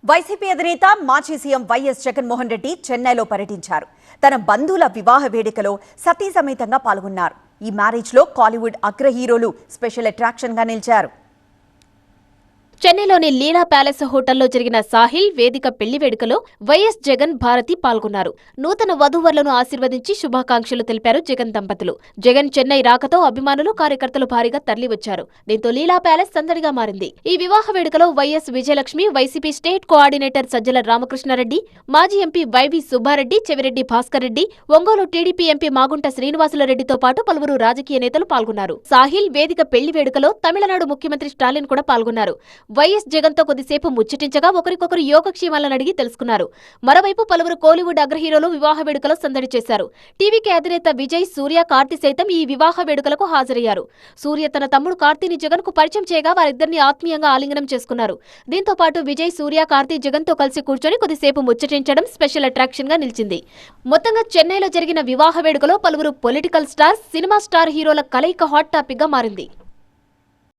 YCP అధినేత మాజీ CM YS Jaganmohan Reddy చెన్నైలో పర్యటించారు. తన బంధువుల వివాహ వేడుకలో సతీ సమేతంగా పాల్గొన్నారు. ఈ మ్యారేజ్ లో కాలీవుడ్ అగ్ర హీరోలు స్పెషల్ అట్రాక్షన్ గా నిలిచారు. చెన్నైలోని లీలా ప్యాలెస్ హోటల్లో జరిగిన సాహిల్ వేదిక పెళ్లి వేడుకలో వైఎస్ జగన్ భారతి పాల్గొన్నారు. నూతన వధూవరులను ఆశీర్వదించి శుభాకాంక్షలు తెలిపారు జగన్ దంపతులు. జగన్ చెన్నై రాకతో అభిమానులు కార్యకర్తలు భారీగా తరలివచ్చారు. దీంతో లీలా ప్యాలెస్ సందడిగా మారింది. ఈ వివాహ వేడుకలో YS Vijayalakshmi, YCP state coordinator Sajjala Ramakrishna Reddy, మాజీ MP YV Subba Reddy, Chevireddy Bhaskar Reddy, Ongole TDP MP Magunta శ్రీనివాసులరెడ్డితో పాటు పలువురు రాజకీయ నేతలు పాల్గొన్నారు. సాహిల్ వేదిక పెళ్లి వేడుకలో తమిళనాడు ముఖ్యమంత్రి స్టాలిన్ కూడా పాల్గొన్నారు. వైఎస్ జగన్తో కొద్దిసేపు ముచ్చటించగా ఒకరికొకరు యోగక్షేమాలను అడిగి తెలుసుకున్నారు. మరోవైపు పలువురు కోలీవుడ్ అగ్ర హీరోలు వివాహ వేడుకలో సందడి చేశారు. టీవీకే అధినేత విజయ్, సూర్య, కార్తీ సైతం ఈ వివాహ వేడుకలకు హాజరయ్యారు. సూర్య తన తమ్ముడు కార్తీని జగన్ కు పరిచయం చేయగా వారిద్దరిని ఆత్మీయంగా ఆలింగనం చేసుకున్నారు. దీంతో పాటు విజయ్, సూర్య, కార్తీ జగన్ తో కలిసి కూర్చొని కొద్దిసేపు ముచ్చటించడం స్పెషల్ అట్రాక్షన్ గా నిలిచింది. మొత్తంగా చెన్నైలో జరిగిన వివాహ వేడుకలో పలువురు పొలిటికల్ స్టార్స్, సినిమా స్టార్ హీరోల కలయిక హాట్ టాపిక్ గా మారింది.